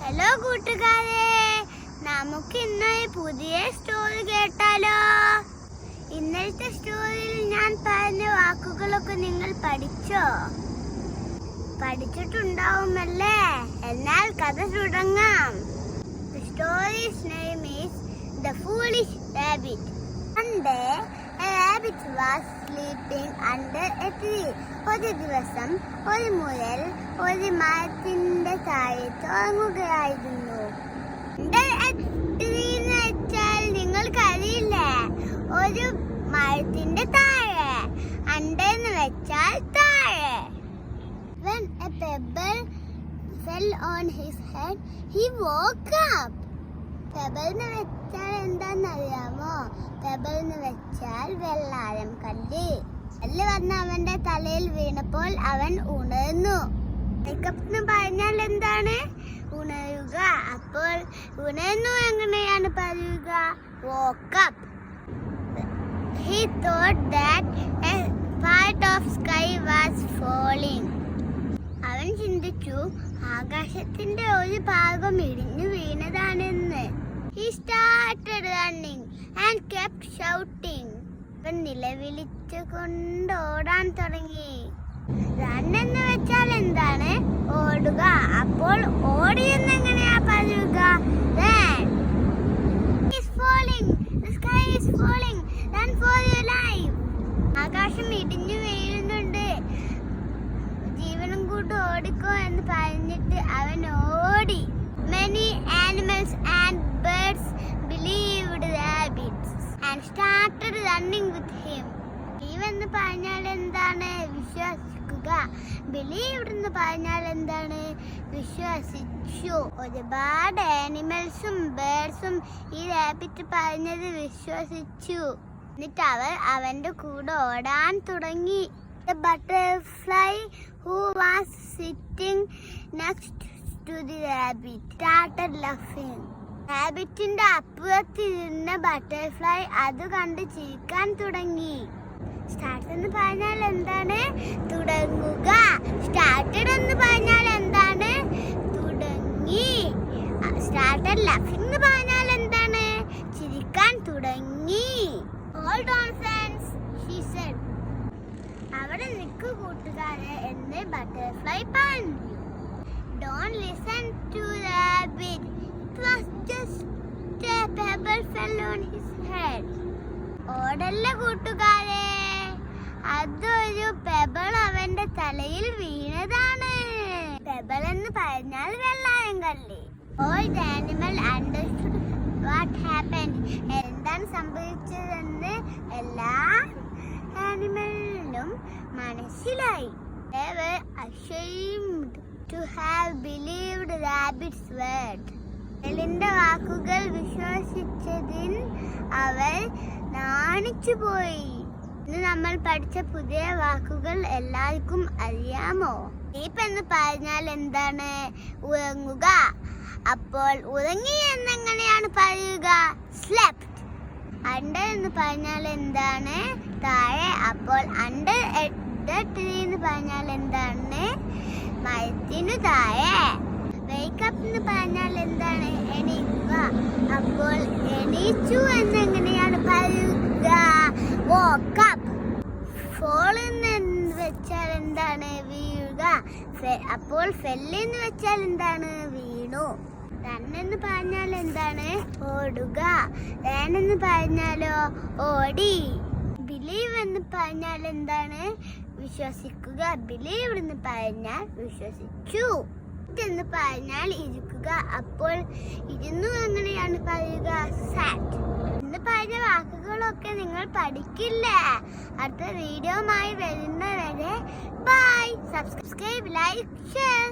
Hello കൂട്ടുകാരെ, നമുക്ക് ഇന്ന് പുതിയ സ്റ്റോറി കേട്ടാലോ. ഇന്നലത്തെ സ്റ്റോറിയിൽ ഞാൻ പറഞ്ഞ വാക്കുകളൊക്കെ നിങ്ങൾ പഠിച്ചിട്ടുണ്ടാവുമല്ലേ? എന്നാൽ കഥ തുടങ്ങാം. The story's name is The Foolish Rabbit. One day a rabbit was sleeping under a tree. ഒരു ദിവസം ഒരു മുയൽ ഒരു മരത്തിന്റെ താഴെ ഉറങ്ങുകയായിരുന്നു. എന്ന് വെച്ചാൽ നിങ്ങൾക്കറിയില്ലേ? ഒരു മരത്തിന്റെ താഴെ. അണ്ടെന്ന് വെച്ചാൽ താഴെ. When a pebble fell on his head, he woke up. Pebble എന്ന് വെച്ചാൽ എന്താന്നറിയാമോ? Pebble എന്ന് വെച്ചാൽ വെള്ളാരം കല്ല്. കല്ല് വന്ന് അവന്റെ തലയിൽ വീണപ്പോൾ അവൻ ഉണർന്നു. Wake up എന്ന് പറഞ്ഞാൽ എന്താണ്? ഉണരുക. അപ്പോൾ ഉണർന്നു എങ്ങനെയാണ് പറയുക? Woke up. He thought that a part of sky was falling. അവൻ ചിന്തിച്ചു ആകാശത്തിന്റെ ഒരു ഭാഗം ഇടിഞ്ഞു വീണതാണെന്ന്. He started running and kept shouting. അവൻ നിലവിളിച്ചുകൊണ്ട് ഓടാൻ തുടങ്ങി. റൺ എന്ന് വെച്ചാൽ എന്താണ്? ഓടുക. അപ്പോൾ ഓടി എന്നെങ്ങനെയാ പറയുക? Run. It's falling. The sky is falling. Run for your life. ആകാശം ഇടിഞ്ഞു വീഴുന്നുണ്ട്, ജീവനും കൂട്ട് ഓടിക്കോ എന്ന് പറഞ്ഞിട്ട് അവൻ ഓടി. Many animals and birds believed rabbits and started running with him. Believe എന്ന് പറഞ്ഞാൽ എന്താണ്? വിശ്വസിക്കുക. Believed എന്ന് പറഞ്ഞാൽ എന്താണ്? വിശ്വസിച്ചു. ഒരുപാട് ആനിമൽസും ബേർഡ്സും ഈ റാബിറ്റ് പറഞ്ഞത് വിശ്വസിച്ചു. എന്നിട്ട് അവർ അവന്റെ കൂടെ ഓടാൻ തുടങ്ങി. The butterfly who was sitting next to the rabbit started laughing. റാബിറ്റിന്റെ അപ്പുറത്തിരുന്ന ബട്ടർഫ്ലൈ അത് കണ്ട് ചിരിക്കാൻ തുടങ്ങി. സ്റ്റാർട്ട് എന്ന് പറഞ്ഞാൽ എന്താണ്? തുടങ്ങുക. സ്റ്റാർട്ടഡ് എന്ന് പറഞ്ഞാൽ എന്താണ്? തുടങ്ങി. സ്റ്റാർട്ടഡ് laughing എന്ന് പറഞ്ഞാൽ എന്താണ്? ചിരിക്കാൻ തുടങ്ങി. Hold on friends, she said. അവിടെ നിൽക്കൂ കൂട്ടുകാരെ എന്ന് ബട്ടർഫ്ലൈ പറഞ്ഞു. Don't listen to the rabbit. It was just a pebble fell on his head. ഓടല്ല കൂട്ടുകാരെ, അതൊരു പെബിൾ അവന്റെ തലയിൽ വീണതാണ്. പെബിൾ എന്ന് പറഞ്ഞാൽ വെള്ളാരം കല്ല്. All the animal understood what happened. എന്താണ് സംഭവിച്ചതെന്ന് എല്ലാ ആനിമലിനും മനസ്സിലായി. They were ashamed to have believed rabbit's word. എലിന്റെ വാക്കുകൾ വിശ്വസിച്ചതിൽ അവർ നാണിച്ചുപോയി. ഇന്ന് നമ്മൾ പഠിച്ച പുതിയ വാക്കുകൾ എല്ലാവർക്കും അറിയാമോ? സ്ലീപ്പ് എന്ന് പറഞ്ഞാൽ എന്താണ്? ഉറങ്ങുക. അപ്പോൾ ഉറങ്ങി എന്നെങ്ങനെയാണ് പറയുക? സ്ലെപ്റ്റ്. അണ്ടർ എന്ന് പറഞ്ഞാൽ എന്താണ്? താഴെ. അപ്പോൾ അണ്ടർ ദ ട്രീ എന്ന് പറഞ്ഞാൽ എന്താണ്? മരത്തിനു താഴെ. വേക്ക് അപ്പ് എന്ന് പറഞ്ഞാൽ എന്താണ്? എണീക്കുക. അപ്പോൾ എണീച്ചു എന്നെങ്ങനെയാണ് പറയുക? woke up. fall എന്ന് വെച്ചാൽ എന്താണ്? വീഴുക. അപ്പോൾ fell എന്ന് വെച്ചാൽ എന്താണ്? വീണു. run എന്ന് പറഞ്ഞാൽ എന്താണ്? ഓടുക. ran എന്ന് പറഞ്ഞാലോ? ഓടി. believe എന്ന് പറഞ്ഞാൽ എന്താണ്? വിശ്വസിക്കുക. believed എന്ന് പറഞ്ഞാൽ വിശ്വസിച്ചു. എന്ന് പറഞ്ഞാൽ ഇരിക്കുക. അപ്പോൾ ഇരുന്നു എങ്ങനെയാണ് പറയുക? sat. എന്ന് പറഞ്ഞ വാക്കുകളൊക്കെ നിങ്ങൾ പഠിക്കില്ലേ? അടുത്ത വീഡിയോയുമായി വരുന്നവരെ ബൈ. Subscribe, like, share.